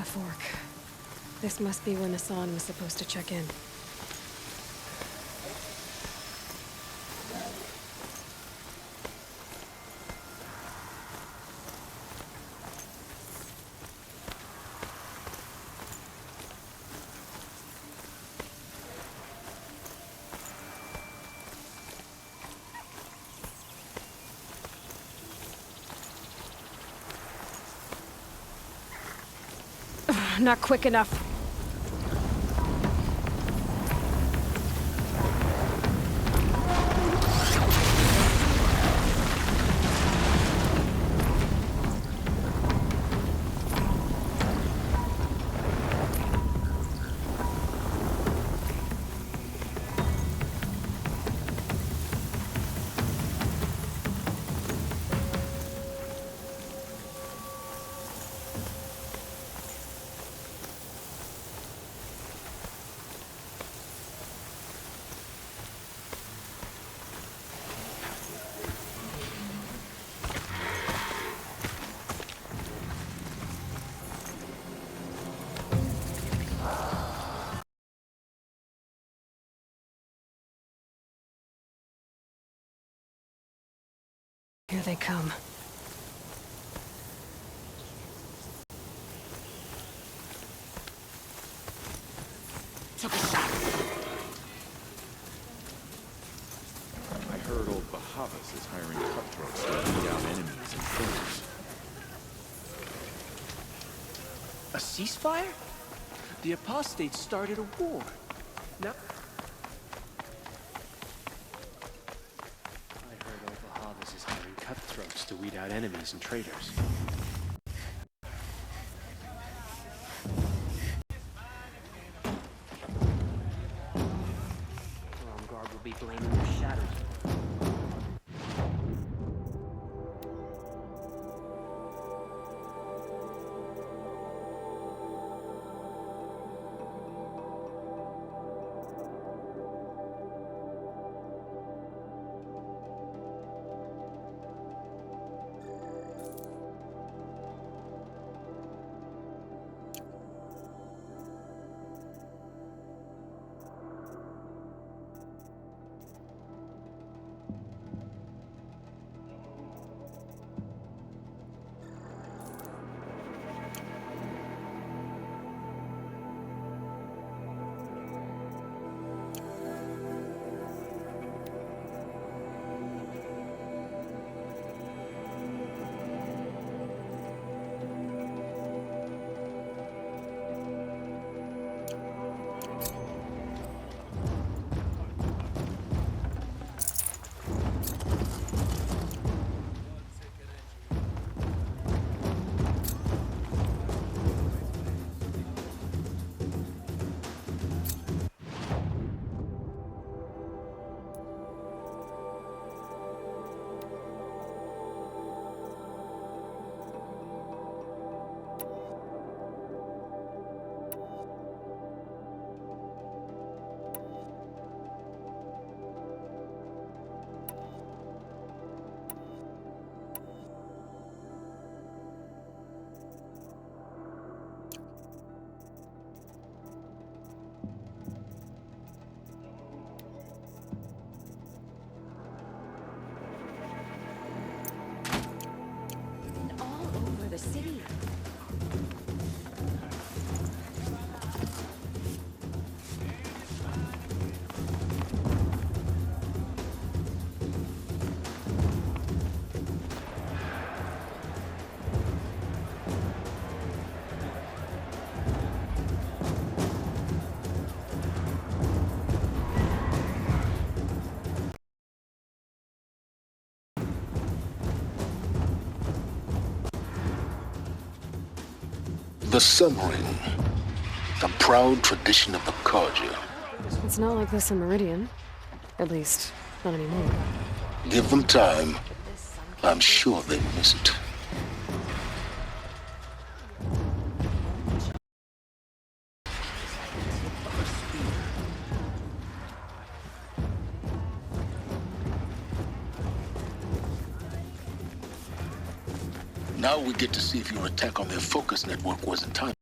fork. This must be when Hassan was supposed to check in. Not quick enough. Here they come. I heard old Bahavas is hiring cutthroats to weed out enemies and foes. A ceasefire? The apostates started a war. No. I heard old Bahavas is hiring cutthroats to weed out enemies and traitors. Guard will be blaming the shadows. City. The Sun Ring, the proud tradition of the Carja. It's not like this in Meridian. At least, not anymore. Give them time. I'm sure they miss it. Now we get to see if your attack on their focus network was in time.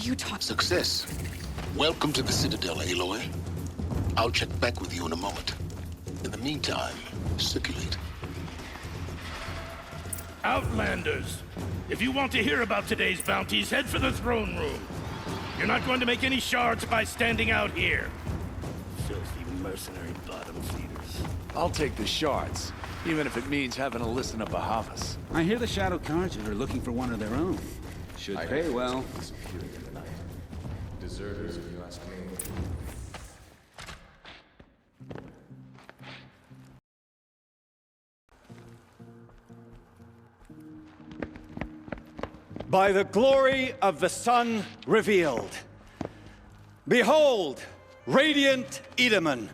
you talking? Success. Welcome to the Citadel, Aloy. I'll check back with you in a moment. In the meantime, circulate. Outlanders, if you want to hear about today's bounties, head for the throne room. You're not going to make any shards by standing out here. Filthy mercenary bottom feeders. I'll take the shards, even if it means having to listen to Bahavas. I hear the Shadow Carja are looking for one of their own. Should pay well. Deserters, if you ask me. By the glory of the sun revealed. Behold, radiant Edaman,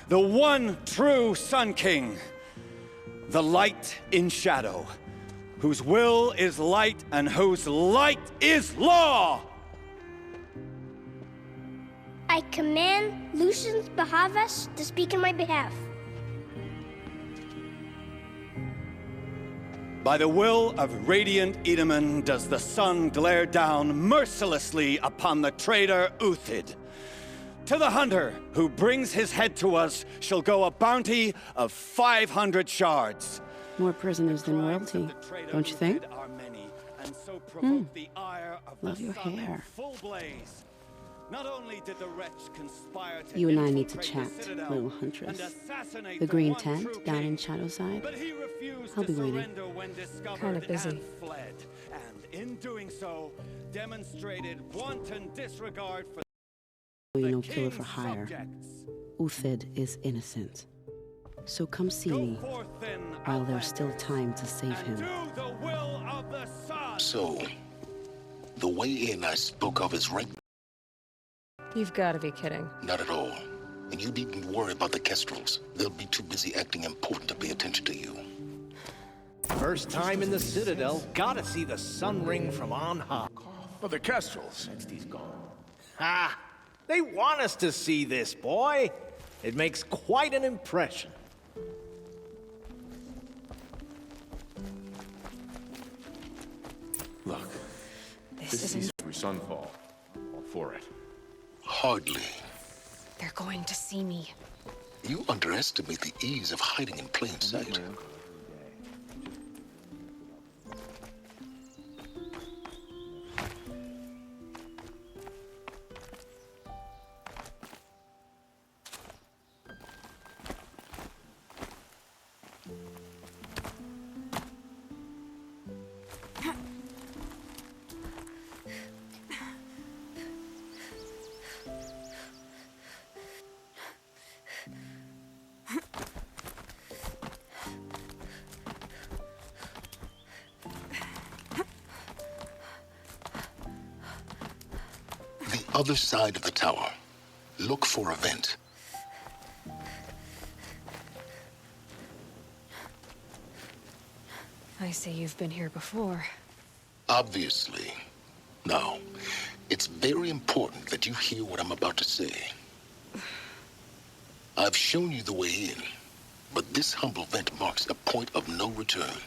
the one true Sun King, the light in shadow, whose will is light and whose light is law! I command Lucius Bahavas to speak in my behalf. By the will of radiant Edaman does the sun glare down mercilessly upon the traitor Uthid. To the hunter who brings his head to us shall go a bounty of 500 shards. More prisoners than royalty, don't you think? Love your hair. Not only did the wretch conspire to You and I need to chat, little huntress. The green tent down in Shadowside. I'll be waiting. Kinda busy. Fled, and in doing so, demonstrated wanton disregard for You know, the killer king's for hire. subjects. Uthid is innocent. So come see Go me forth then, while there's still outlanders, time to save and him. do the will of the sun. So, the way in I spoke of is right. You've got to be kidding. Not at all. And you needn't worry about the Kestrels. They'll be too busy acting important to pay attention to you. First time in the Citadel, gotta see the sun ring from on high. Well, the Kestrels. Ha! They want us to see this, boy. It makes quite an impression. Look, This is isn't... through Sunfall. All for it. Hardly. They're going to see me. You underestimate the ease of hiding in plain sight. The other side of the tower. Look for a vent. I see you've been here before. Obviously. Now, it's very important that you hear what I'm about to say. I've shown you the way in, but this humble vent marks a point of no return.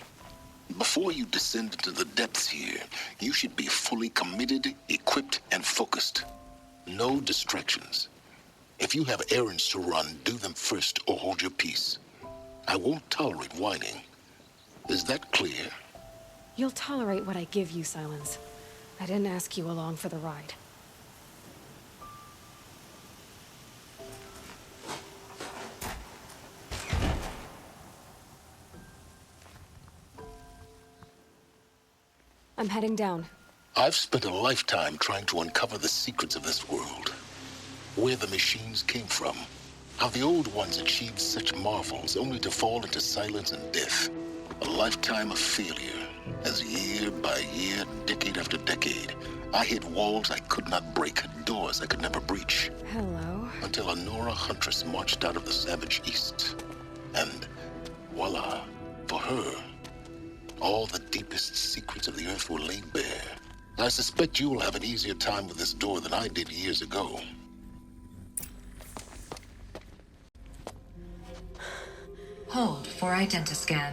Before you descend into the depths here, you should be fully committed, equipped, and focused. No distractions. If you have errands to run, do them first or hold your peace. I won't tolerate whining. Is that clear? You'll tolerate what I give you, Silence. I didn't ask you along for the ride. I'm heading down. I've spent a lifetime trying to uncover the secrets of this world. Where the machines came from. How the old ones achieved such marvels only to fall into silence and death. A lifetime of failure. As year by year, decade after decade, I hit walls I could not break, doors I could never breach. Hello. Until a Nora huntress marched out of the savage east. And voila, for her, all the deepest secrets of the earth were laid bare. I suspect you will have an easier time with this door than I did years ago. Hold for identiscan.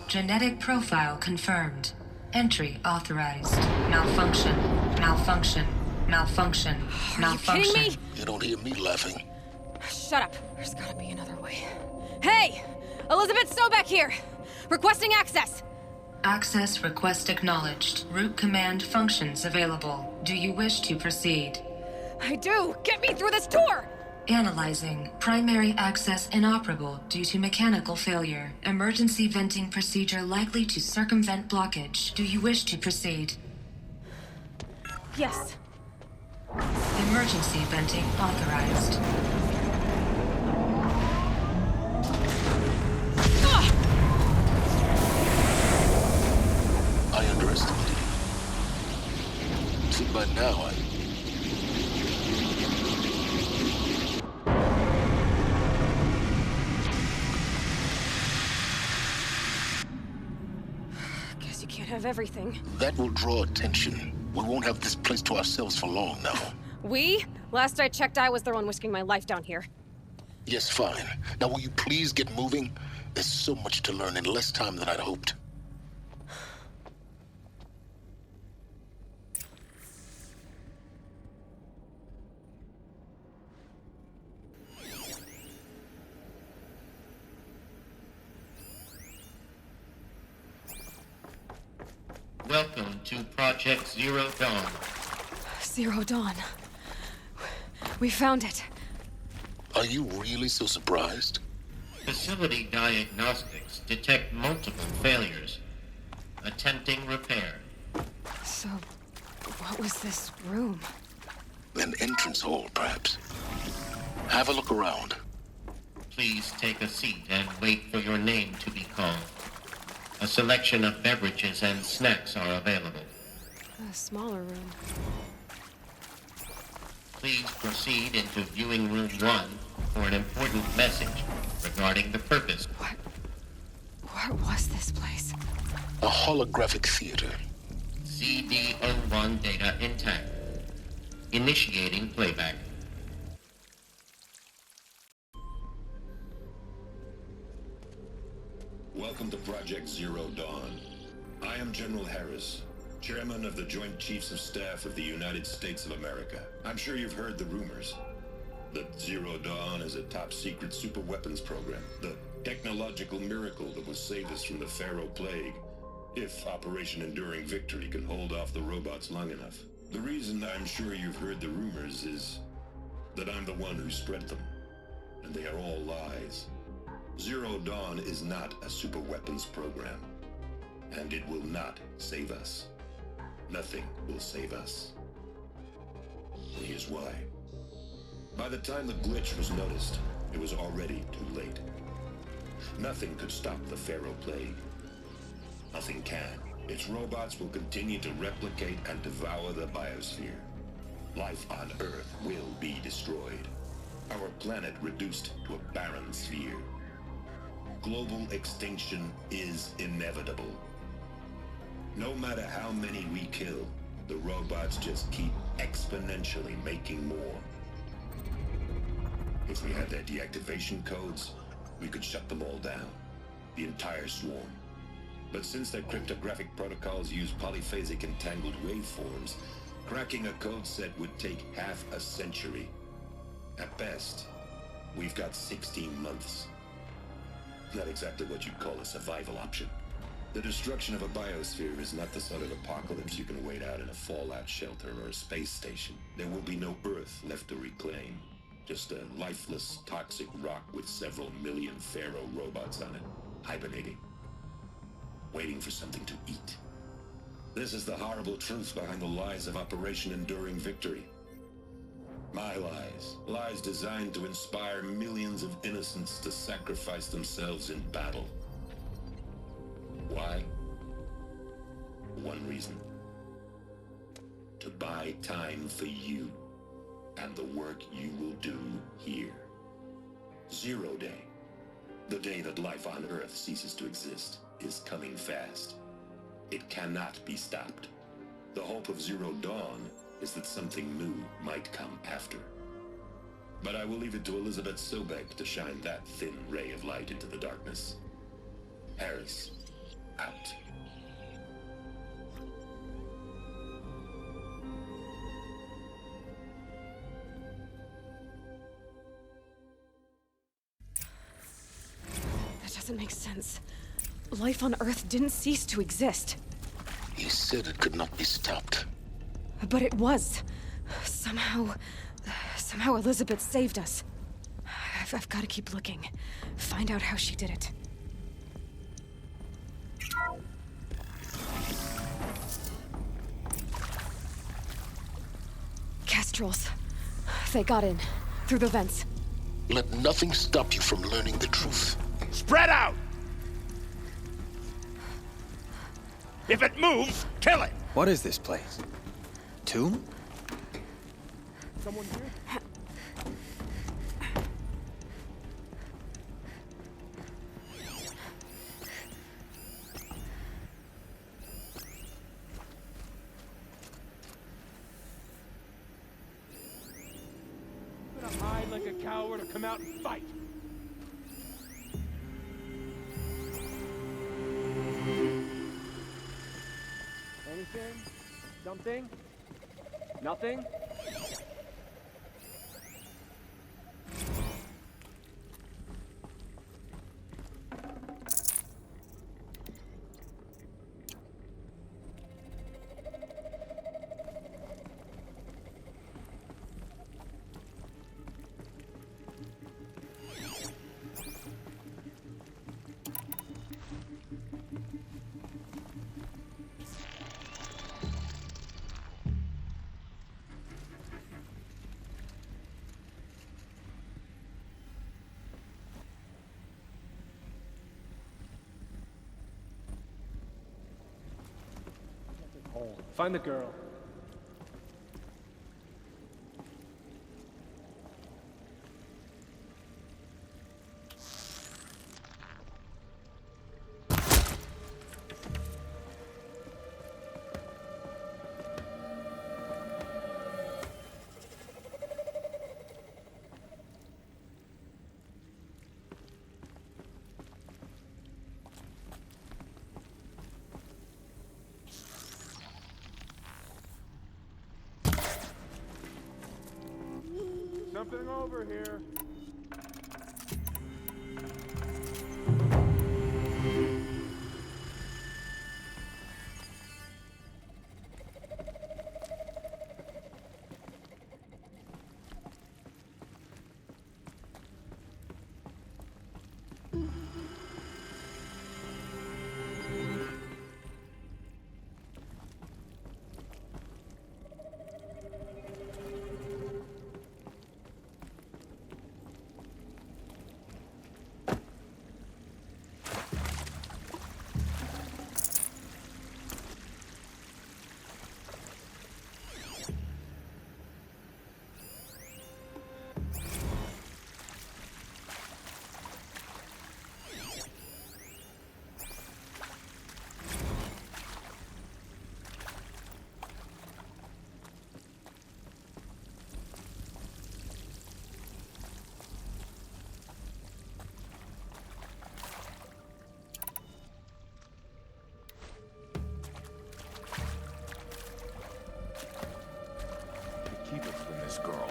Genetic profile confirmed. Entry authorized. Malfunction. Malfunction. Malfunction. Malfunction. Are you kidding me? You don't hear me laughing. Shut up. There's gotta be another way. Hey! Elizabeth Sobek here! Requesting access! Access request acknowledged. Root command functions available. Do you wish to proceed? I do! Get me through this tour! Analyzing. Primary access inoperable due to mechanical failure. Emergency venting procedure likely to circumvent blockage. Do you wish to proceed? Yes. Emergency venting authorized. I underestimated you. See, by now, Guess you can't have everything. that will draw attention. We won't have this place to ourselves for long now. We? Last I checked, I was the one risking my life down here. Yes, fine. Now, will you please get moving? There's so much to learn in less time than I'd hoped. Welcome to Project Zero Dawn. Zero Dawn. We found it. Are you really so surprised? Facility diagnostics detect multiple failures. Attempting repair. So, what was this room? An entrance hall, perhaps. Have a look around. Please take a seat and wait for your name to be called. A selection of beverages and snacks are available. A smaller room. Please proceed into viewing room 1 for an important message regarding the purpose. What was this place? A holographic theater. CD01 data intact. Initiating playback. Welcome to Project Zero Dawn. I am General Harris, Chairman of the Joint Chiefs of Staff of the United States of America. I'm sure you've heard the rumors that Zero Dawn is a top-secret superweapons program, the technological miracle that will save us from the Pharaoh Plague, if Operation Enduring Victory can hold off the robots long enough. The reason I'm sure you've heard the rumors is that I'm the one who spread them, and they are all lies. Zero Dawn is not a superweapons program, and it will not save us. Nothing will save us. And here's why. By the time the glitch was noticed, it was already too late. Nothing could stop the Pharaoh Plague. Nothing can. Its robots will continue to replicate and devour the biosphere. Life on Earth will be destroyed. Our planet reduced to a barren sphere. Global extinction is inevitable. No matter how many we kill, the robots just keep exponentially making more. If we had their deactivation codes, we could shut them all down. The entire swarm. But since their cryptographic protocols use polyphasic entangled waveforms, cracking a code set would take half a century. At best, we've got 16 months. Not exactly what you'd call a survival option. The destruction of a biosphere is not the sort of apocalypse you can wait out in a fallout shelter or a space station. There will be no Earth left to reclaim. Just a lifeless, toxic rock with several million Pharaoh robots on it, hibernating, waiting for something to eat. This is the horrible truth behind the lies of Operation Enduring Victory. My lies. Lies designed to inspire millions of innocents to sacrifice themselves in battle. Why? One reason. To buy time for you and the work you will do here. Zero Day, the day that life on Earth ceases to exist, is coming fast. It cannot be stopped. The hope of Zero Dawn is that something new might come after. But I will leave it to Elizabeth Sobek to shine that thin ray of light into the darkness. Harris, out. That doesn't make sense. Life on Earth didn't cease to exist. He said it could not be stopped. But it was. Somehow Elizabeth saved us. I've got to keep looking. Find out how she did it. Kestrels. They got in. Through the vents. Let nothing stop you from learning the truth. Spread out! If it moves, kill it! What is this place? Tomb? Someone here? Hide like a coward or come out and fight. Anything? Something? Nothing? Find the girl. Something over here. Keep it from this girl.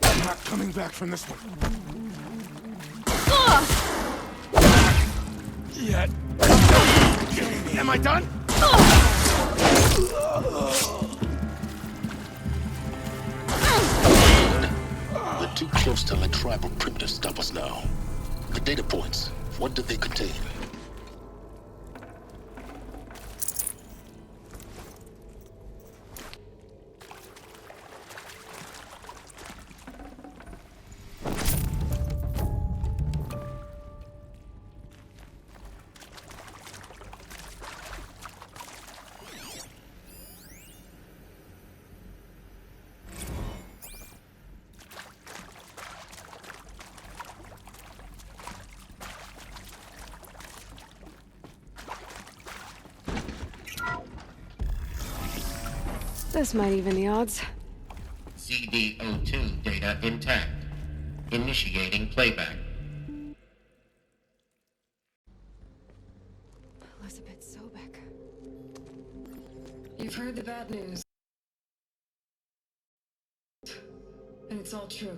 I'm not coming back from this one. Yet. Am I done? We're too close to let tribal primitives stop us now. The data points, what do they contain? This might even the odds. CD02 data intact. Initiating playback. You've heard the bad news. And it's all true.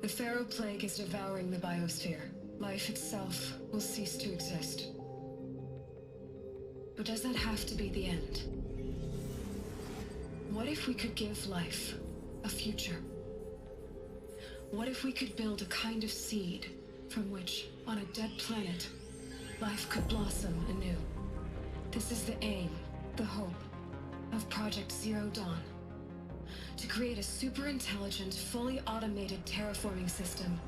The Pharaoh Plague is devouring the biosphere. Life itself will cease to exist. But does that have to be the end? What if we could give life a future? What if we could build a kind of seed from which, on a dead planet, life could blossom anew? This is the aim, the hope, of Project Zero Dawn. To create a super-intelligent, fully automated terraforming system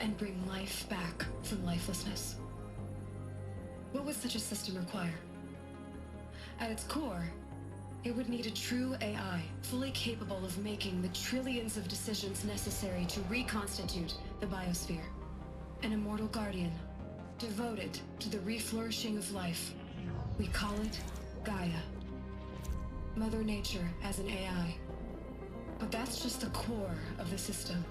and bring life back from lifelessness. What would such a system require? At its core, it would need a true AI, fully capable of making the trillions of decisions necessary to reconstitute the biosphere. An immortal guardian, devoted to the reflourishing of life. We call it Gaia. Mother Nature as an AI. But that's just the core of the system.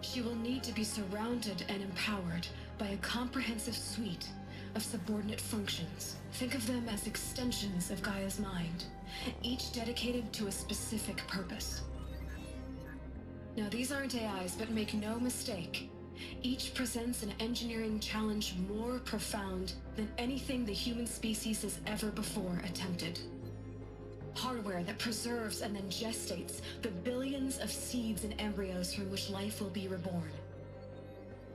She will need to be surrounded and empowered by a comprehensive suite of subordinate functions. Think of them as extensions of Gaia's mind, each dedicated to a specific purpose. Now, these aren't AIs, but make no mistake, each presents an engineering challenge more profound than anything the human species has ever before attempted. Hardware that preserves and then gestates the billions of seeds and embryos from which life will be reborn.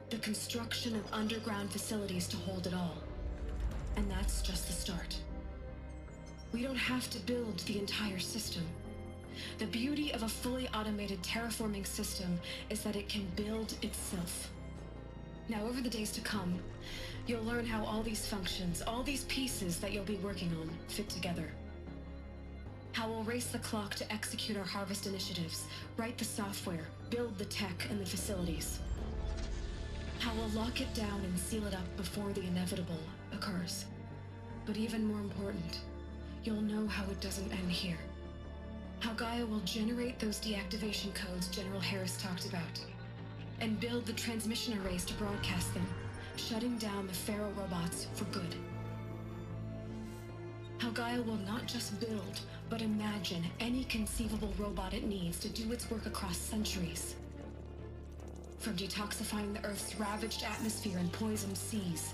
The construction of underground facilities to hold it all. And that's just the start. We don't have to build the entire system. The beauty of a fully automated terraforming system is that it can build itself. Now, over the days to come, you'll learn how all these functions, all these pieces that you'll be working on, fit together. How we'll race the clock to execute our harvest initiatives, write the software, build the tech and the facilities. How we'll lock it down and seal it up before the inevitable occurs. But even more important, you'll know how it doesn't end here. How Gaia will generate those deactivation codes General Harris talked about, and build the transmission arrays to broadcast them, shutting down the Pharaoh robots for good. How Gaia will not just build, but imagine any conceivable robot it needs to do its work across centuries. From detoxifying the Earth's ravaged atmosphere and poisoned seas,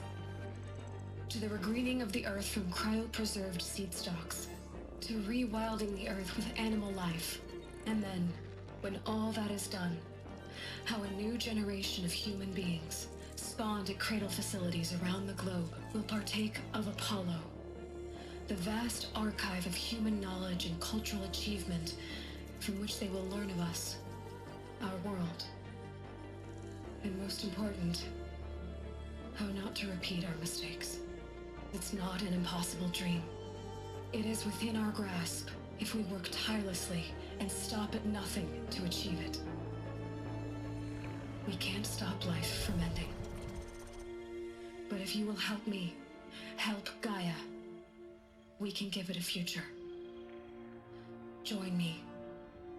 to the regreening of the Earth from cryopreserved seed stalks, to rewilding the Earth with animal life. And then, when all that is done, how a new generation of human beings, spawned at cradle facilities around the globe, will partake of Apollo, the vast archive of human knowledge and cultural achievement from which they will learn of us, our world. And most important, how not to repeat our mistakes. It's not an impossible dream. It is within our grasp if we work tirelessly and stop at nothing to achieve it. We can't stop life from ending. But if you will help me, help Gaia, we can give it a future. Join me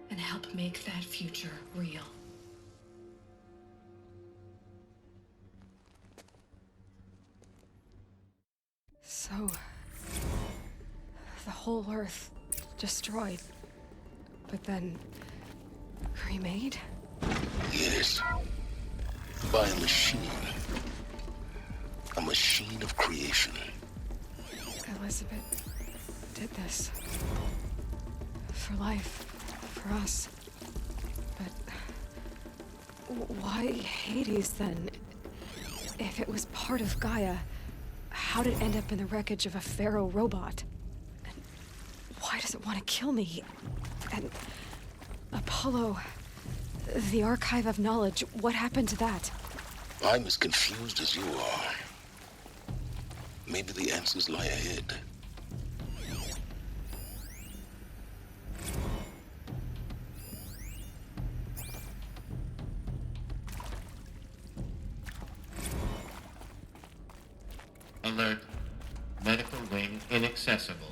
and help make that future real. So, the whole Earth destroyed, but then remade? Yes. By a machine. A machine of creation. Elizabeth did this. For life. For us. But why Hades then? If it was part of Gaia, how'd it end up in the wreckage of a Pharaoh robot? And why does it want to kill me? And Apollo, the archive of knowledge, what happened to that? I'm as confused as you are. Maybe the answers lie ahead. Alert. Medical wing inaccessible.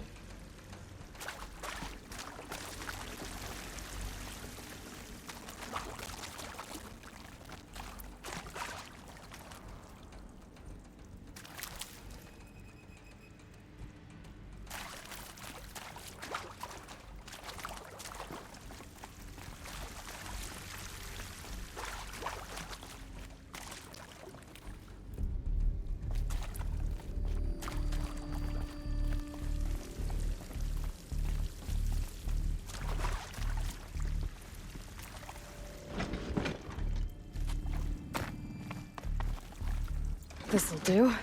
This'll do.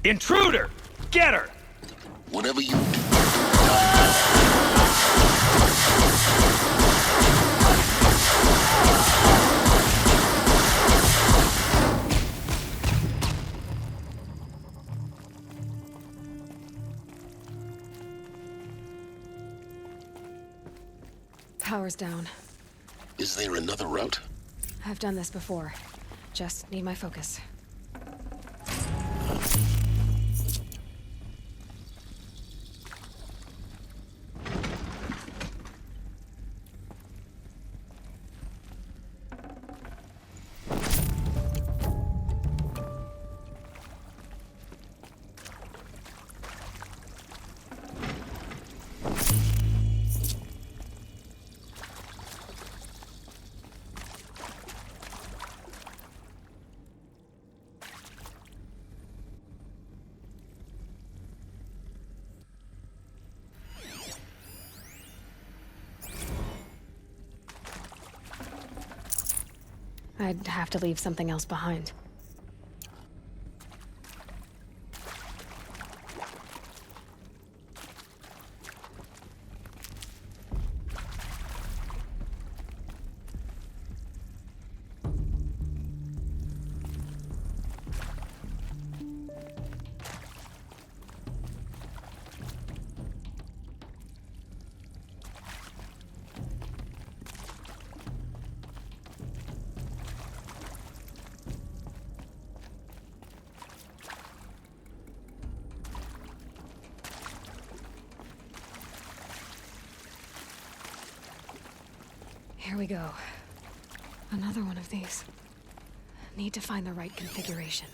Intruder! Get her! Whatever you do. Power's down. Is there another route? I've done this before. Just need my focus. I'd have to leave something else behind. Here we go. Another one of these. Need to find the right configuration.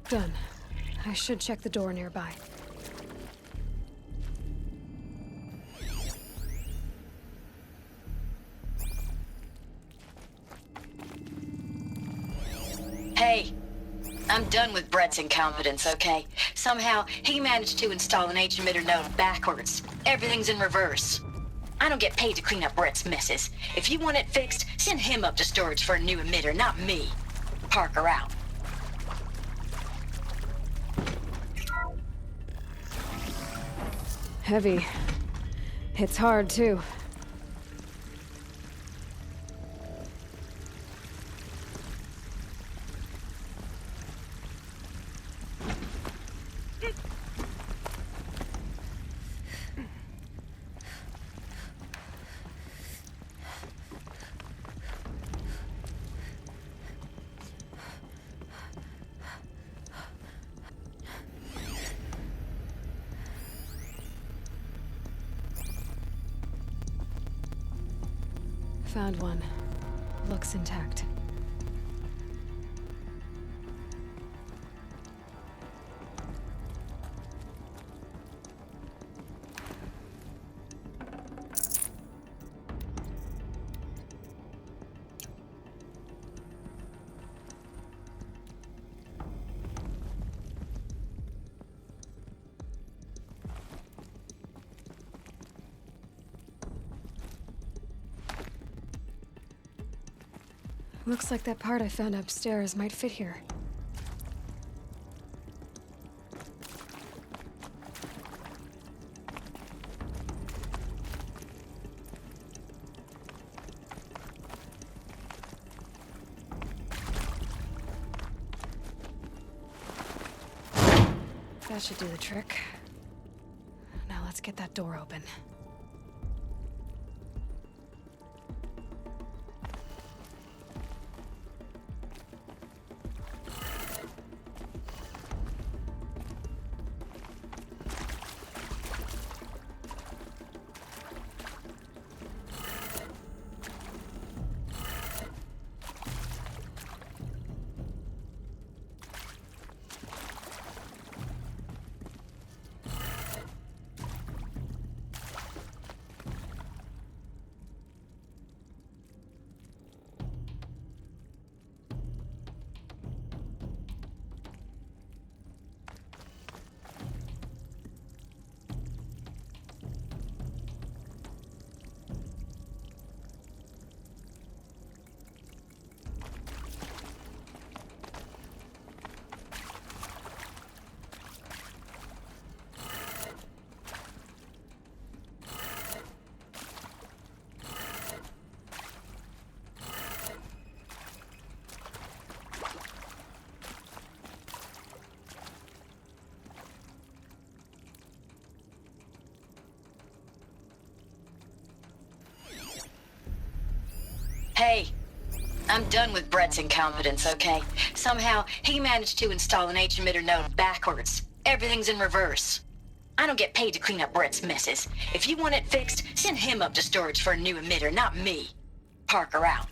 Done. I should check the door nearby. Hey, I'm done with Brett's incompetence, okay? Somehow, he managed to install an H-emitter node backwards. Everything's in reverse. I don't get paid to clean up Brett's messes. If you want it fixed, send him up to storage for a new emitter, not me. Parker out. Heavy. Hits hard, too. Found one. Looks intact. Looks like that part I found upstairs might fit here. That should do the trick. Now let's get that door open. Hey, I'm done with Brett's incompetence, okay? Somehow, he managed to install an H-emitter node backwards. Everything's in reverse. I don't get paid to clean up Brett's messes. If you want it fixed, send him up to storage for a new emitter, not me. Parker out.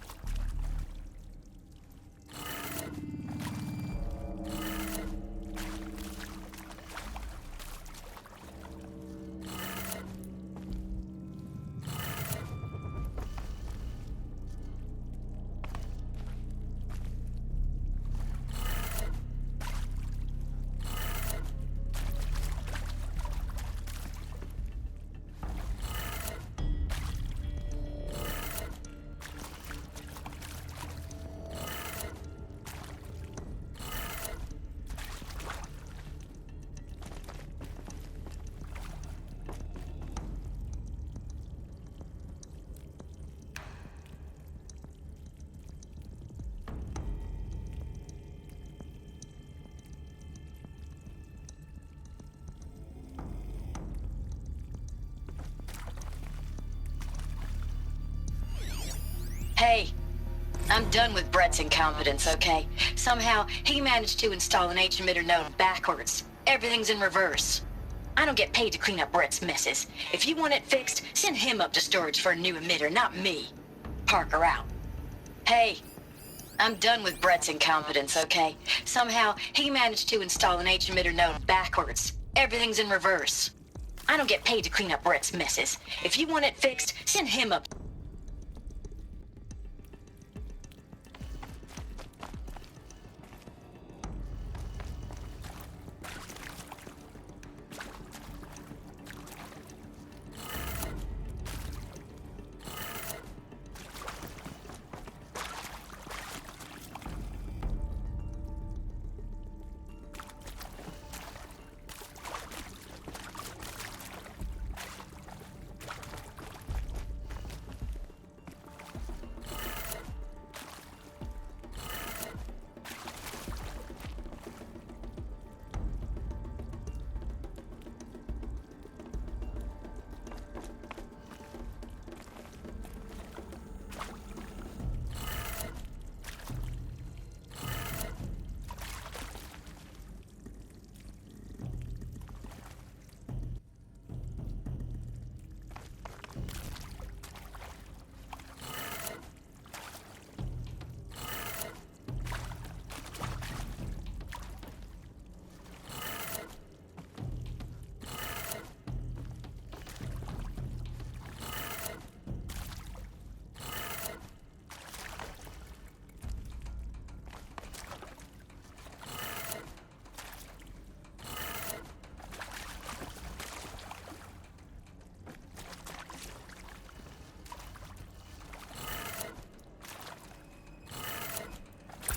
Hey, I'm done with Brett's incompetence, okay? Somehow, he managed to install an H-emitter node backwards. Everything's in reverse. I don't get paid to clean up Brett's messes. If you want it fixed, send him up to storage for a new emitter, not me. Parker out. Hey, I'm done with Brett's incompetence, okay? Somehow, he managed to install an H-emitter node backwards. Everything's in reverse. I don't get paid to clean up Brett's messes. If you want it fixed, send him up.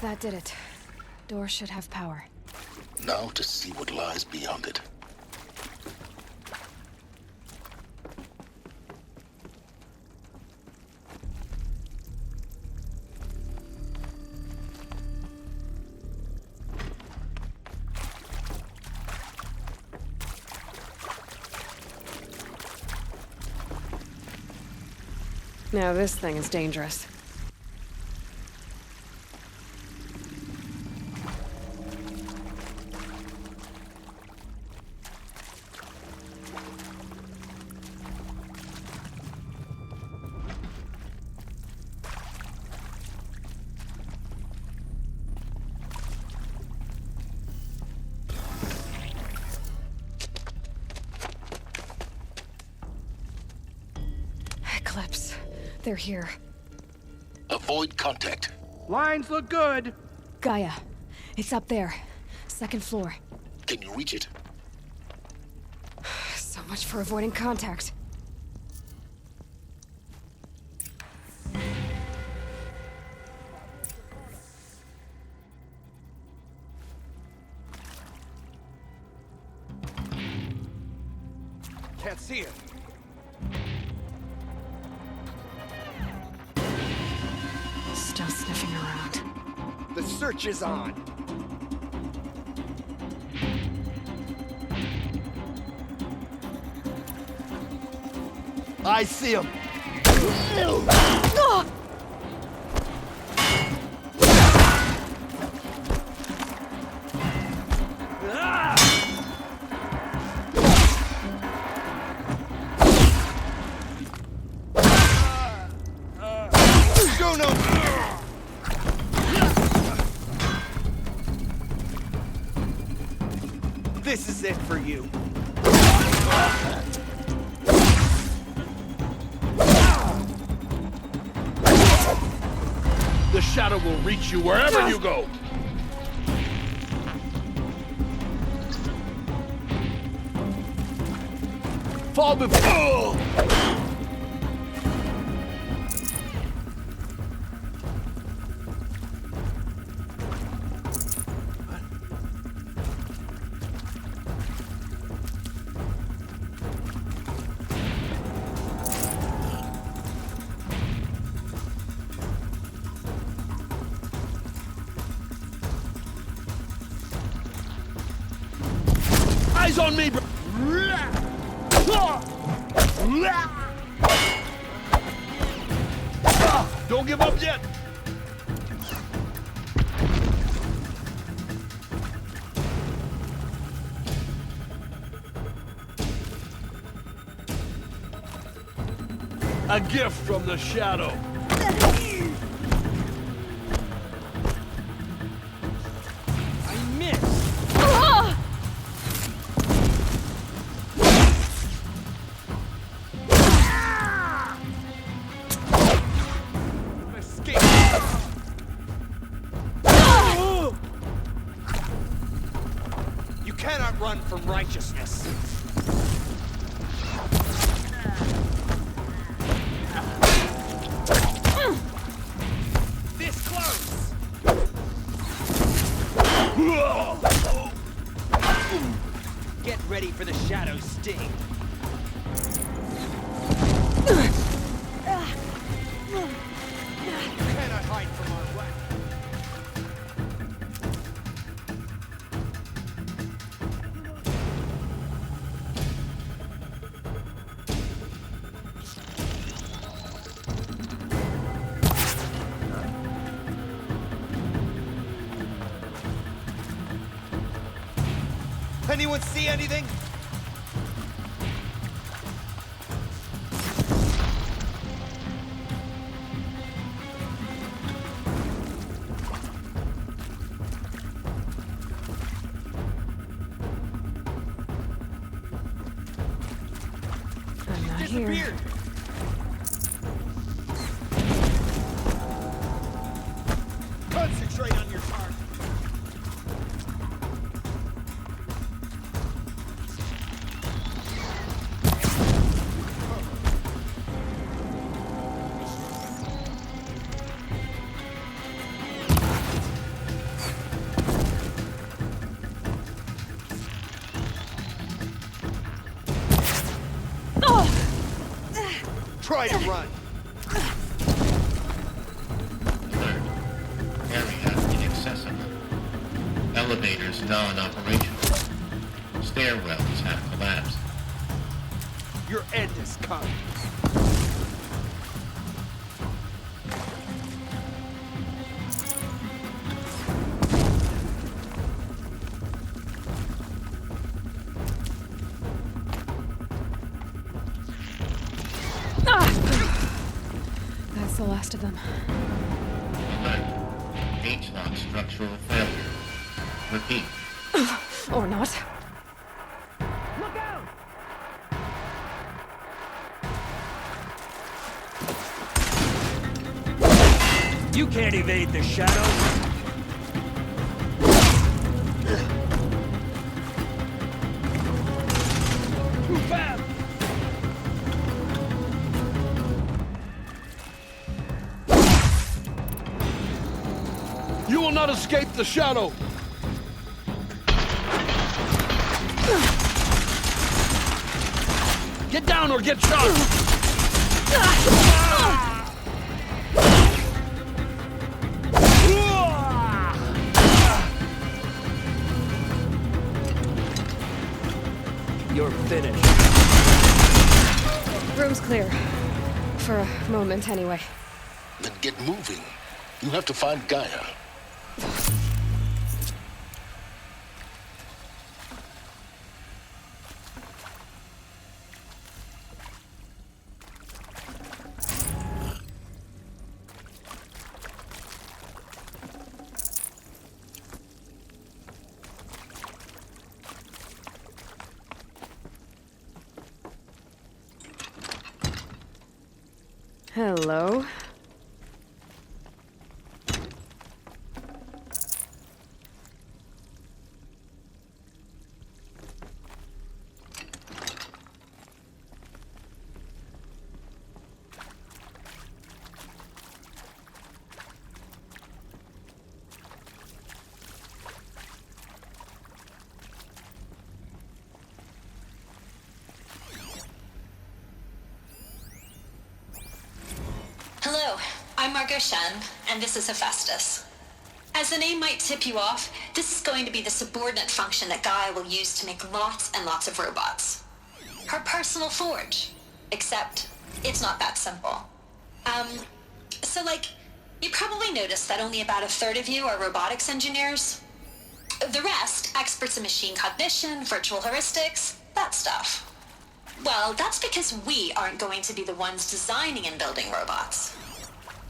That did it. Door should have power. Now to see what lies beyond it. Now this thing is dangerous. Eclipse. They're here. Avoid contact. Lines look good. Gaia. It's up there. Second floor. Can you reach it? So much for avoiding contact. Can't see it. Still sniffing around. The search is on. I see him. This is it for you. The shadow will reach you wherever you go. Fall before. Eyes on me, bro. Don't give up yet. A gift from the shadow. I missed. Escape. You cannot run from righteousness. This close. Get ready for the shadow's sting. You cannot hide from our way. Anyone see anything? I'm not here. Disappeared. Concentrate on your target. Try to run. Alert. Area inaccessible. Elevators non-operational. Stairwells have collapsed. Your end is coming. last of them. Alert. H-lock structural failure. Repeat. Or not. Look out! You can't evade the shadows. Move fast! You will not escape the shadow! Get down or get shot! You're finished. Room's clear. For a moment, anyway. Then get moving. You have to find Gaia. Hello. Hello, I'm Margot Shen, and this is Hephaestus. As the name might tip you off, this is going to be the subordinate function that Gaia will use to make lots and lots of robots. Her personal forge. Except, it's not that simple. You probably noticed that only about a third of you are robotics engineers. The rest, experts in machine cognition, virtual heuristics, that stuff. Well, that's because we aren't going to be the ones designing and building robots.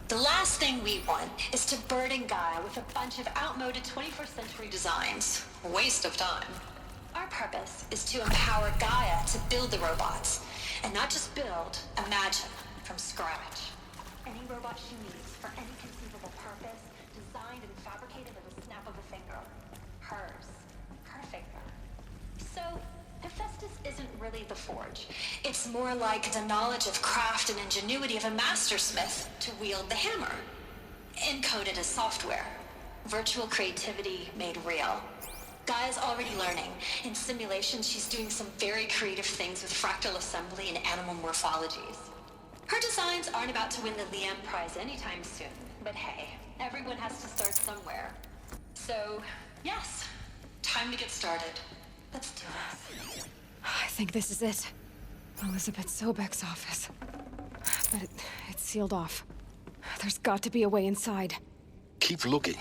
The last thing we want is to burden Gaia with a bunch of outmoded 21st century designs. A waste of time. Our purpose is to empower Gaia to build the robots, and not just build, imagine, from scratch. Any robot she needs for any conceivable purpose, designed and fabricated at a snap of a finger. Hers. Her finger. So, Hephaestus isn't really the forge. It's more like the knowledge of craft and ingenuity of a mastersmith to wield the hammer. Encoded as software. Virtual creativity made real. Gaia's already learning. In simulations, she's doing some very creative things with fractal assembly and animal morphologies. Her designs aren't about to win the Liam Prize anytime soon. But hey, everyone has to start somewhere. So, yes, time to get started. Let's do this. I think this is it. Elizabeth Sobek's office. But it's sealed off. There's got to be a way inside. Keep looking.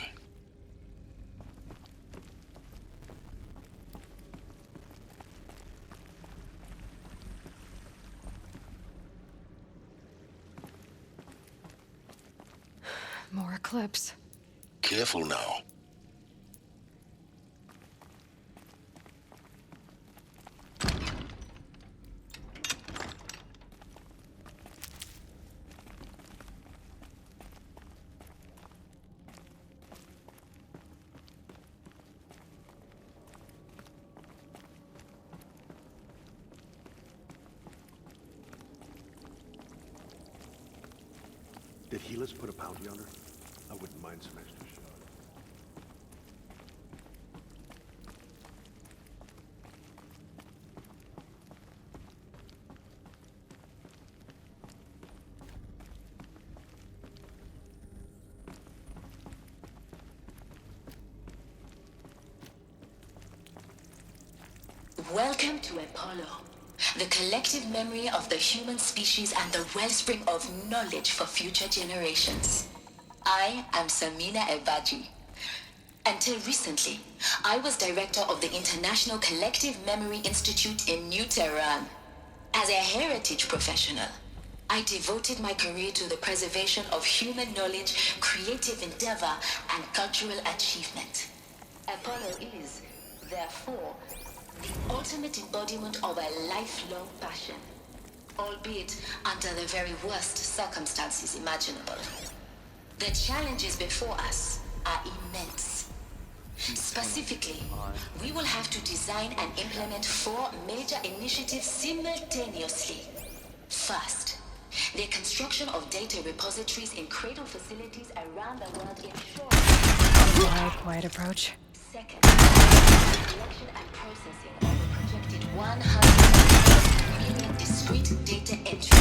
More eclipse. Careful now. Did Helis put a bounty on her? I wouldn't mind some extra shot. Welcome to Apollo. The collective memory of the human species and the wellspring of knowledge for future generations. I am Samina Ebaji. Until recently, I was director of the International Collective Memory Institute in New Tehran. As a heritage professional, I devoted my career to the preservation of human knowledge, creative endeavor, and cultural achievement. Apollo is, therefore, the ultimate embodiment of a lifelong passion, albeit under the very worst circumstances imaginable. The challenges before us are immense. Specifically, we will have to design and implement 4 major initiatives simultaneously. First, the construction of data repositories in cradle facilities around the world ensuring Quiet approach. Second, the collection and processing of a projected 100 million discrete data entries.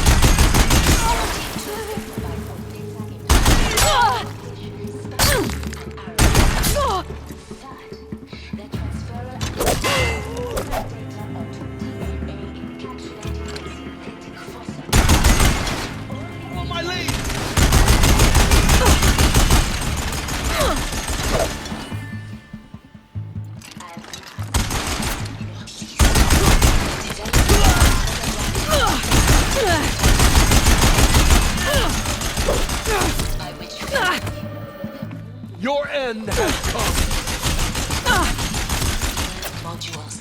On my lead! Your end has come. Modules.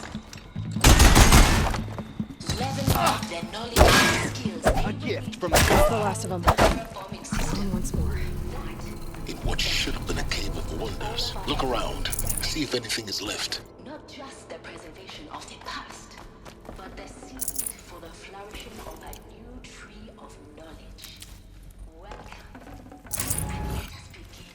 Level up their knowledge and skills. A gift from That's the last of them. Performing systems. On once more. In what should have been a cave of wonders, look around. See if anything is left. Not just the preservation of the past, but the seed for the flourishing of a new tree of knowledge. Welcome, and let us begin.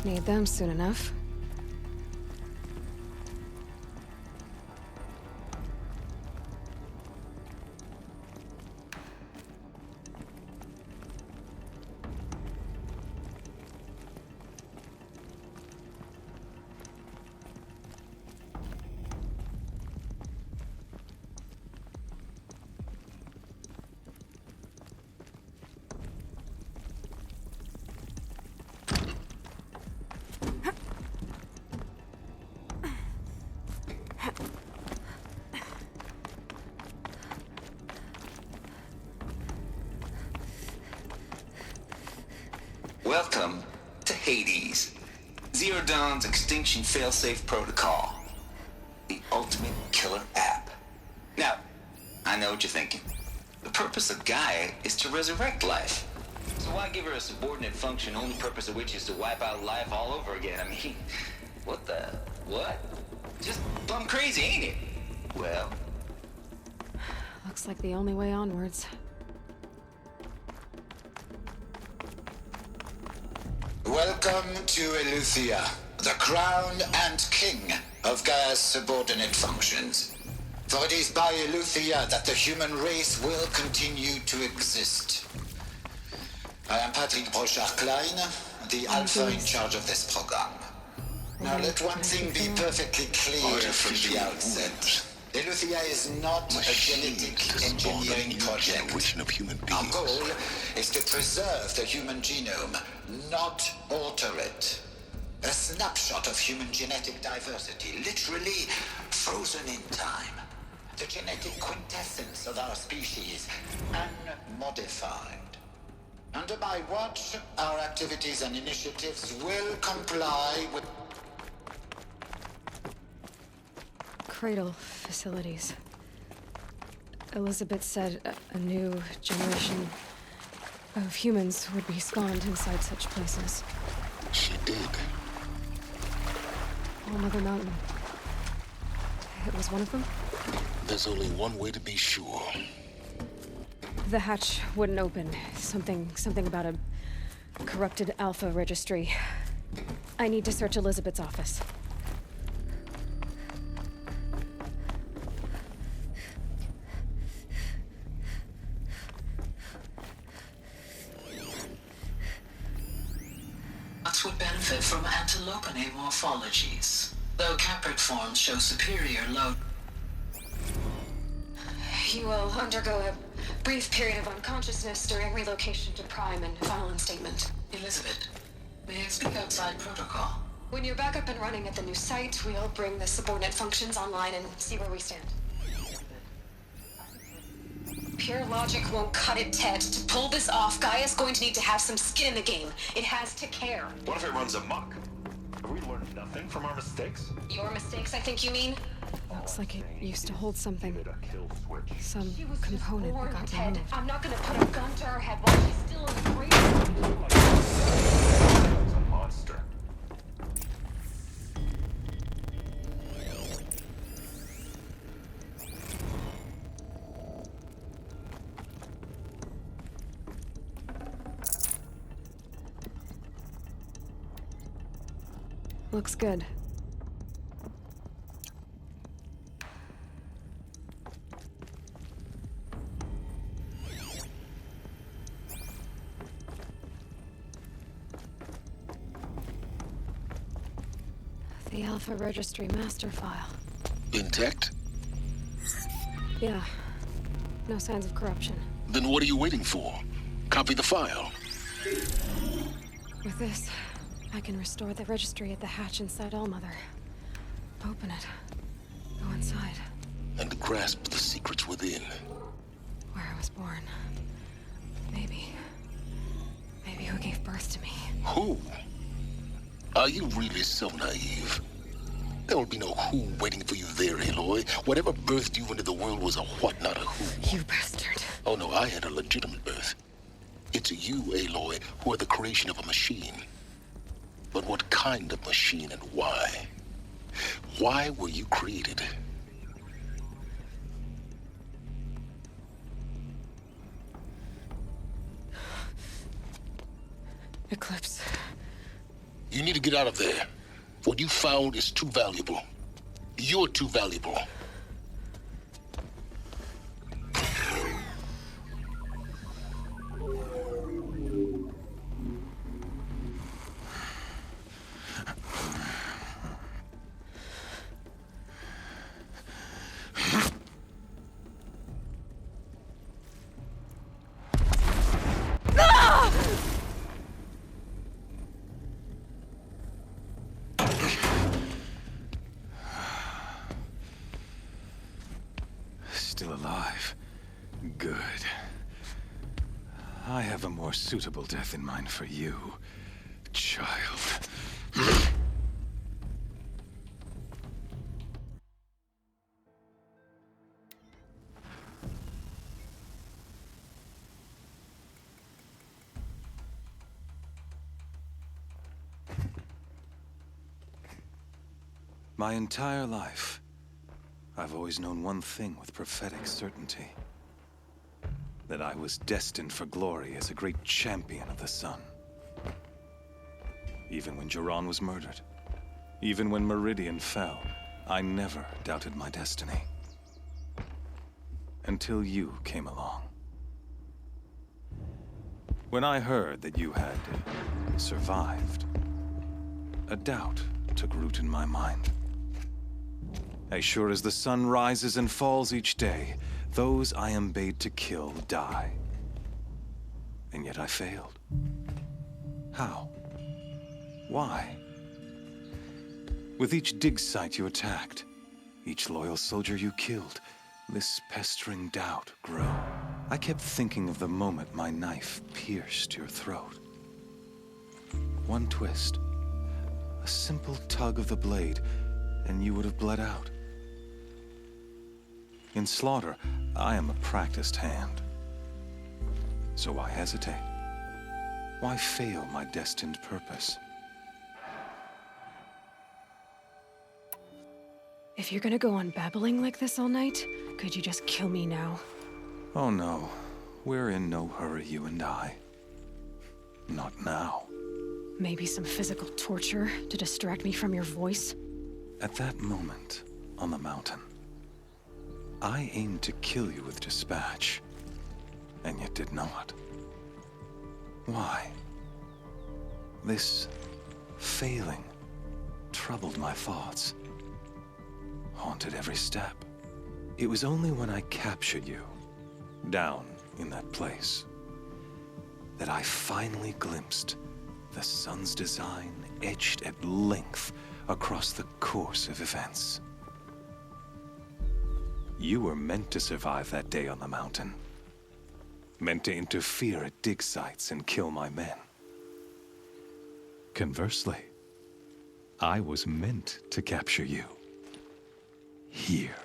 Need them soon enough. Welcome to Hades, Zero Dawn's extinction failsafe protocol. The ultimate killer app. Now, I know what you're thinking. The purpose of Gaia is to resurrect life. So why give her a subordinate function, only purpose of which is to wipe out life all over again? I mean, what? Just plumb crazy, ain't it? Well... Looks like the only way onwards. Welcome to Eleuthia, the crown and king of Gaia's subordinate functions. For it is by Eleuthia that the human race will continue to exist. I am Patrick Brochard-Klein, the alpha in charge of this program. Now let one thing be perfectly clear from the outset. Eleuthia is not a genetic engineering project. Generation of human Our beings. goal is to preserve the human genome, not alter it. A snapshot of human genetic diversity, literally frozen in time. The genetic quintessence of our species, unmodified. Under my watch, our activities and initiatives will comply with... Cradle facilities. Elizabeth said a new generation of humans would be spawned inside such places. She did. All Mother Mountain. It was one of them? There's only one way to be sure. The hatch wouldn't open. Something about a corrupted Alpha registry. I need to search Elizabeth's office. Would benefit from antilopinae morphologies, though caprid forms show superior load. You will undergo a brief period of unconsciousness during relocation to Prime and final instatement. Elizabeth, may I speak outside protocol? When you're back up and running at the new site, we'll bring the subordinate functions online and see where we stand. Pure logic won't cut it, Ted. To pull this off, Gaia's going to need to have some skin in the game. It has to care. What if it runs amok? Have we learned nothing from our mistakes? Your mistakes, I think you mean? Looks like it used to hold something. Some She was component born, that got Ted. removed. I'm not gonna put a gun to her head while she's still in the grave. It's a monster. Looks good. The Alpha Registry master file. Intact? Yeah. No signs of corruption. Then what are you waiting for? Copy the file. With this, I can restore the registry at the hatch inside Allmother. Open it. Go inside. And grasp the secrets within. Where I was born. Maybe who gave birth to me. Who? Are you really so naive? There will be no who waiting for you there, Aloy. Whatever birthed you into the world was a what, not a who. You bastard. Oh no, I had a legitimate birth. It's you, Aloy, who are the creation of a machine. But what kind of machine and why? Why were you created? Eclipse. You need to get out of there. What you found is too valuable. You're too valuable. Still alive. Good. I have a more suitable death in mind for you, child. My entire life, I've always known one thing with prophetic certainty. That I was destined for glory as a great champion of the sun. Even when Jiran was murdered, even when Meridian fell, I never doubted my destiny. Until you came along. When I heard that you had survived, a doubt took root in my mind. As sure as the sun rises and falls each day, those I am bade to kill die. And yet I failed. How? Why? With each dig site you attacked, each loyal soldier you killed, this pestering doubt grew. I kept thinking of the moment my knife pierced your throat. One twist, a simple tug of the blade, and you would have bled out. In slaughter, I am a practiced hand. So why hesitate? Why fail my destined purpose? If you're gonna go on babbling like this all night, could you just kill me now? Oh no, we're in no hurry, you and I. Not now. Maybe some physical torture to distract me from your voice? At that moment, on the mountain, I aimed to kill you with dispatch, and yet did not. Why? This failing troubled my thoughts, haunted every step. It was only when I captured you, down in that place, that I finally glimpsed the sun's design etched at length across the course of events. You were meant to survive that day on the mountain. Meant to interfere at dig sites and kill my men. Conversely, I was meant to capture you. Here.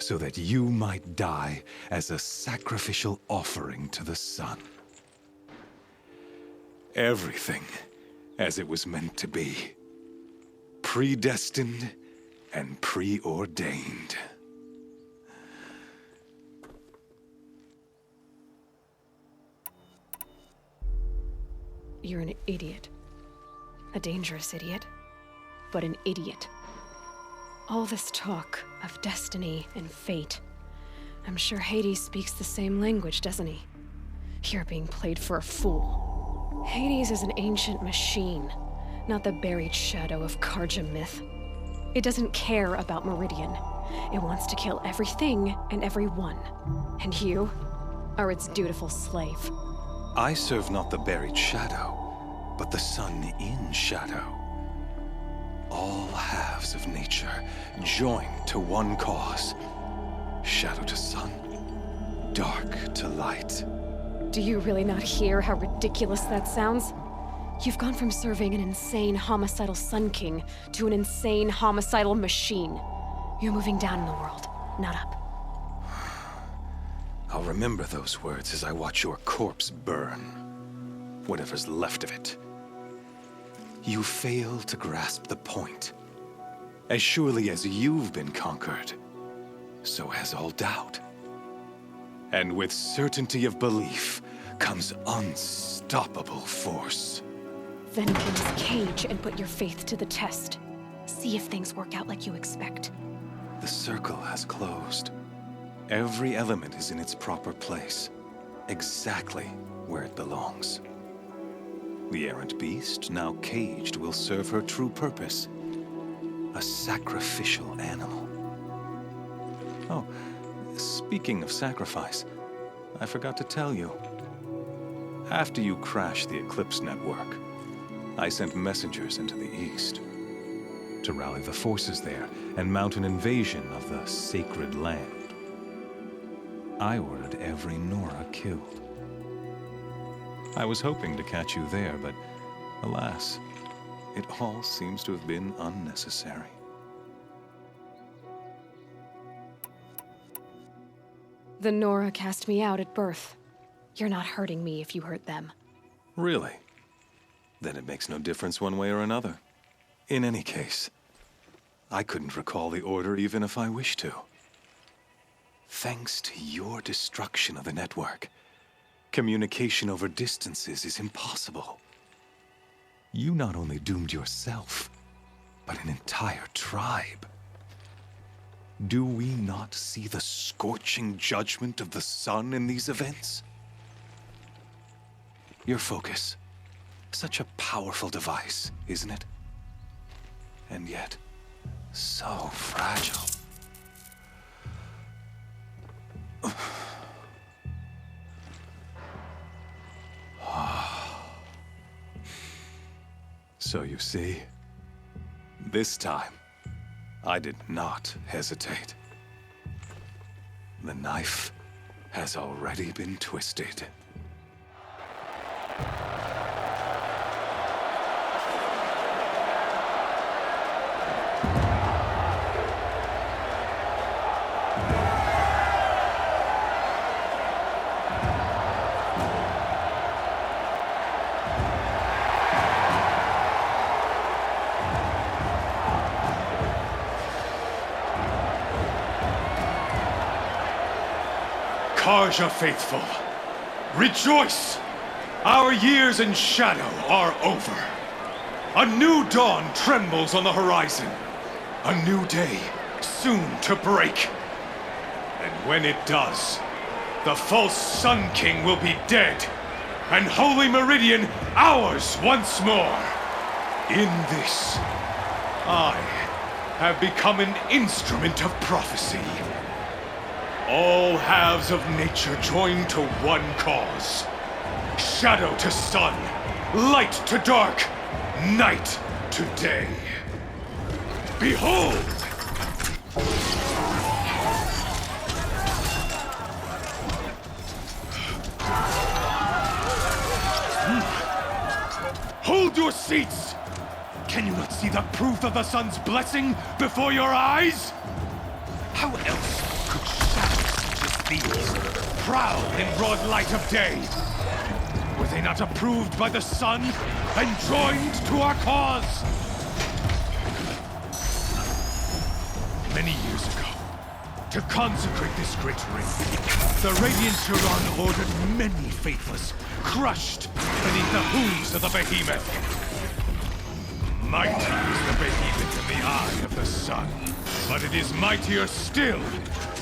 So that you might die as a sacrificial offering to the sun. Everything as it was meant to be. Predestined and preordained. You're an idiot. A dangerous idiot, but an idiot. All this talk of destiny and fate. I'm sure Hades speaks the same language, doesn't he? You're being played for a fool. Hades is an ancient machine, not the buried shadow of Karja myth. It doesn't care about Meridian. It wants to kill everything and everyone. And you are its dutiful slave. I serve not the buried shadow, but the sun in shadow. All halves of nature joined to one cause. Shadow to sun, dark to light. Do you really not hear how ridiculous that sounds? You've gone from serving an insane homicidal Sun King to an insane homicidal machine. You're moving down in the world, not up. I'll remember those words as I watch your corpse burn. Whatever's left of it. You fail to grasp the point. As surely as you've been conquered, so has all doubt. And with certainty of belief comes unstoppable force. Then get in this cage and put your faith to the test. See if things work out like you expect. The circle has closed. Every element is in its proper place, exactly where it belongs. The errant beast, now caged, will serve her true purpose. A sacrificial animal. Oh, speaking of sacrifice, I forgot to tell you. After you crashed the Eclipse network, I sent messengers into the east to rally the forces there and mount an invasion of the sacred land. I ordered every Nora killed. I was hoping to catch you there, but alas, it all seems to have been unnecessary. The Nora cast me out at birth. You're not hurting me if you hurt them. Really? Then it makes no difference one way or another. In any case, I couldn't recall the order even if I wished to. Thanks to your destruction of the network, communication over distances is impossible. You not only doomed yourself, but an entire tribe. Do we not see the scorching judgment of the sun in these events? Your focus. Such a powerful device, isn't it? And yet, So fragile. So you see, this time, I did not hesitate. The knife has already been twisted. Karja faithful, rejoice! Our years in shadow are over. A new dawn trembles on the horizon. A new day soon to break. And when it does, the false Sun King will be dead, and Holy Meridian ours once more. In this, I have become an instrument of prophecy. All halves of nature join to one cause. Shadow to sun, light to dark, night to day. Behold! Hold your seats! Can you not see the proof of the sun's blessing before your eyes? How else could shadows such as these prowl in broad light of day? Were they not approved by the sun and joined to our cause? Many years ago, to consecrate this great ring, the Radiant Huron ordered many faithless crushed beneath the hooves of the behemoth. Mighty is the behemoth in the eye of the sun, but it is mightier still,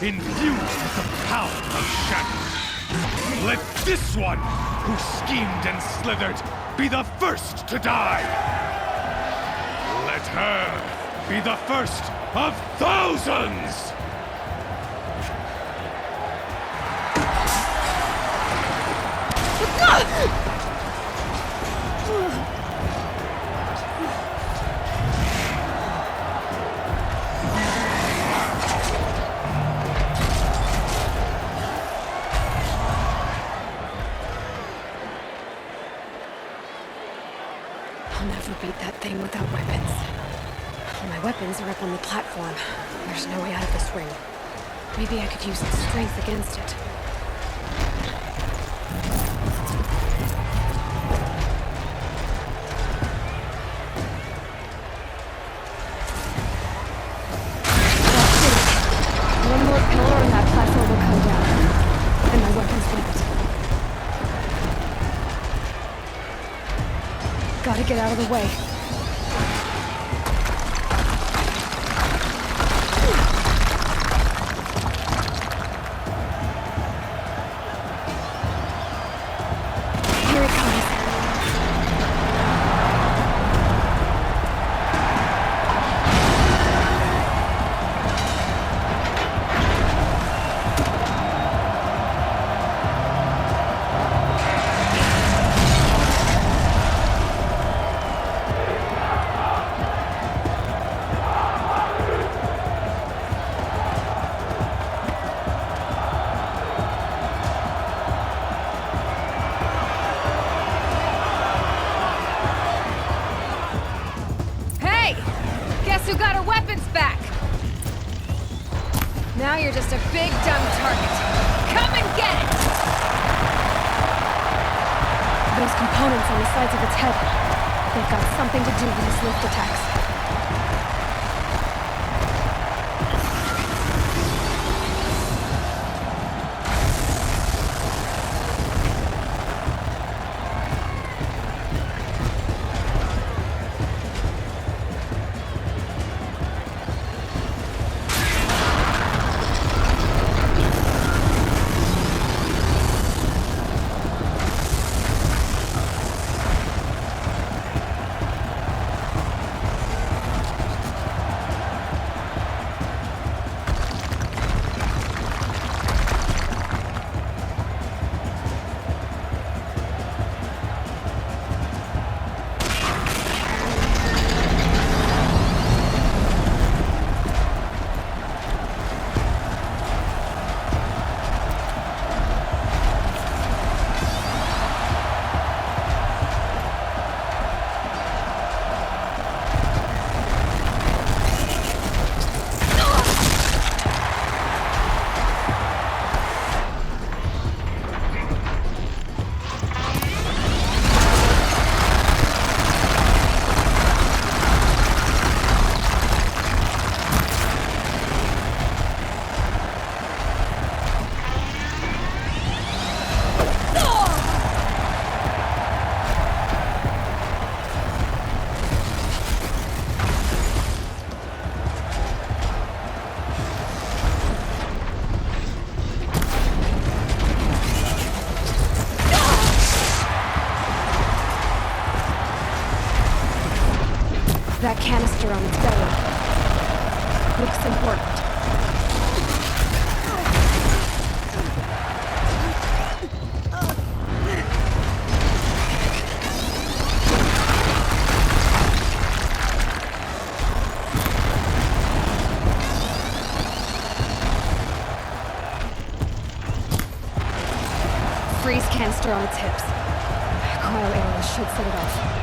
infused with the power of shadow. Let this one, who schemed and slithered, be the first to die. Let her be the first of thousands! I'll never beat that thing without weapons. All my weapons are up on the platform. There's no way out of this ring. Maybe I could use its strength against it. One more pillar and that platform will come down. And my weapons with it. Gotta get out of the way. Here it comes. Who got her weapons back? Now you're just a big dumb target. Come and get it! Those components on the sides of its head. They've got something to do with his lift attacks. freeze canister on its hips. Cryo arrows should set it off.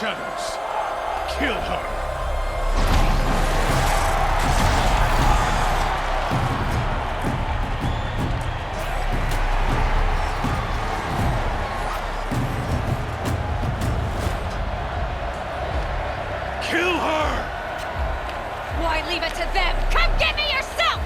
Shadows. Kill her. Kill her! Why leave it to them? Come get me yourself!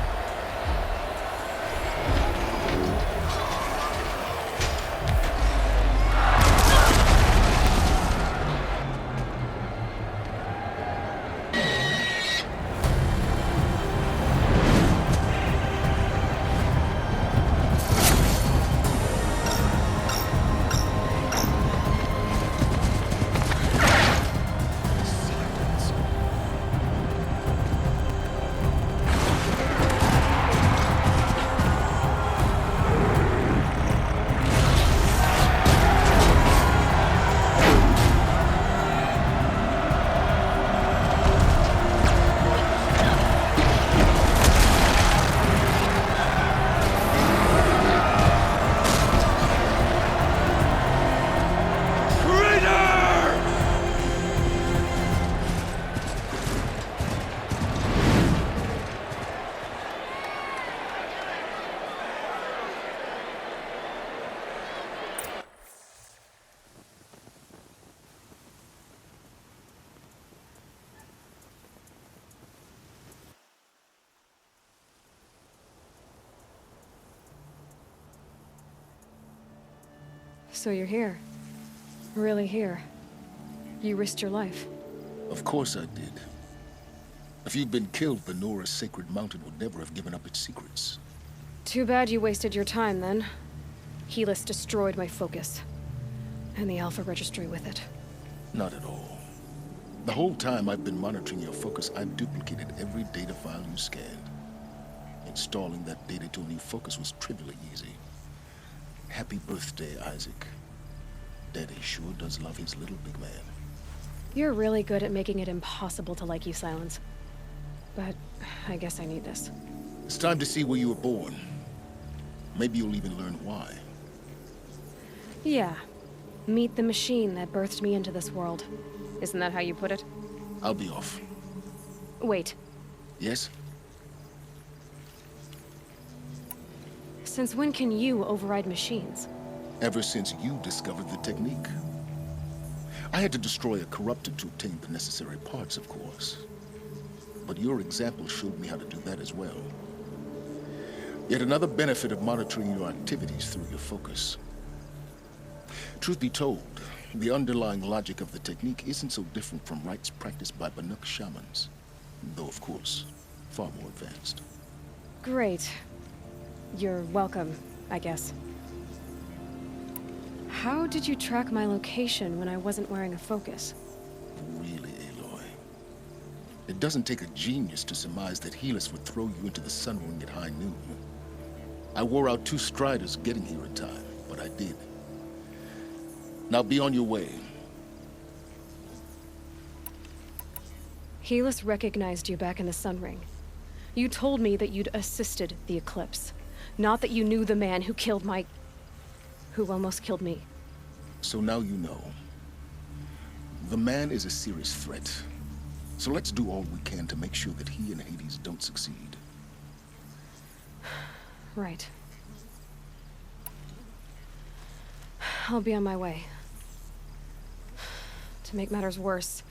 So you're here. Really here? You risked your life. Of course I did. If you'd been killed, Benora's sacred mountain would never have given up its secrets. Too bad you wasted your time, then. Helis destroyed my focus. And the Alpha Registry with it. Not at all. The whole time I've been monitoring your focus, I've duplicated every data file you scanned. Installing that data to a new focus was trivially easy. Happy birthday, Isaac. Daddy sure does love his little big man. You're really good at making it impossible to like you, Silence. But I guess I need this. It's time to see where you were born. Maybe you'll even learn why. Yeah. Meet the machine that birthed me into this world. Isn't that how you put it? I'll be off. Wait. Yes? Since when can you override machines? Ever since you discovered the technique. I had to destroy a corrupted to obtain the necessary parts, of course. But your example showed me how to do that as well. Yet another benefit of monitoring your activities through your focus. Truth be told, the underlying logic of the technique isn't so different from rites practiced by Banuk shamans. Though, of course, far more advanced. Great. You're welcome, I guess. How did you track my location when I wasn't wearing a focus? Really, Aloy? It doesn't take a genius to surmise that Helis would throw you into the sun ring at high noon. I wore out 2 striders getting here in time, but I did. Now be on your way. Helis recognized you back in the sun ring. You told me that you'd assisted the eclipse. Not that you knew the man who killed who almost killed me. So now you know. The man is a serious threat. So let's do all we can to make sure that he and Hades don't succeed. Right. I'll be on my way. To make matters worse,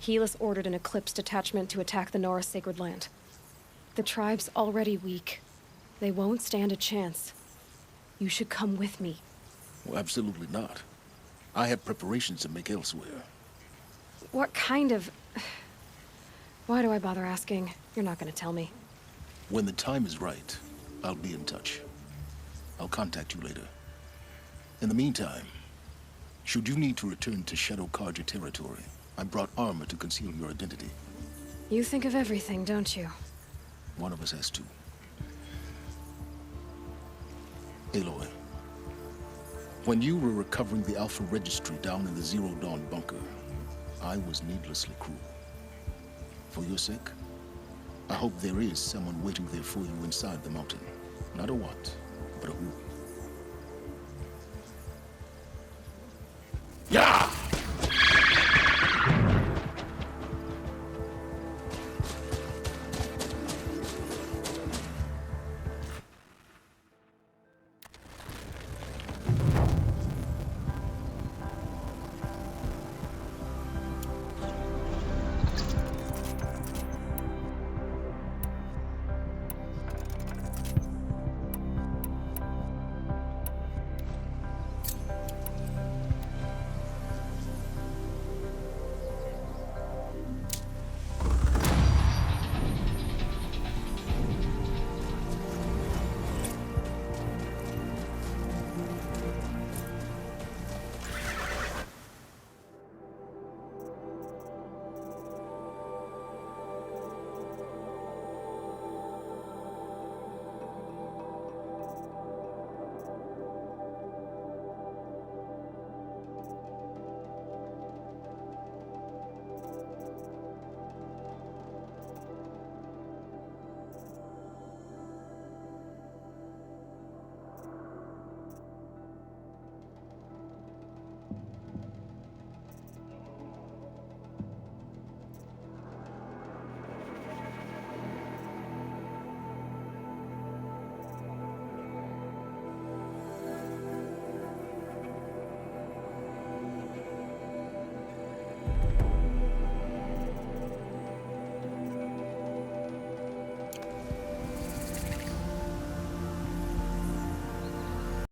Helis ordered an Eclipse detachment to attack the Nora Sacred Land. The tribe's already weak. They won't stand a chance. You should come with me. Well, absolutely not. I have preparations to make elsewhere. What kind of... Why do I bother asking? You're not gonna tell me. When the time is right, I'll be in touch. I'll contact you later. In the meantime, should you need to return to Shadow Karja territory, I brought armor to conceal your identity. You think of everything, don't you? One of us has to. Aloy, when you were recovering the Alpha Registry down in the Zero Dawn bunker, I was needlessly cruel. For your sake, I hope there is someone waiting there for you inside the mountain. Not a what, but a who. Yeah!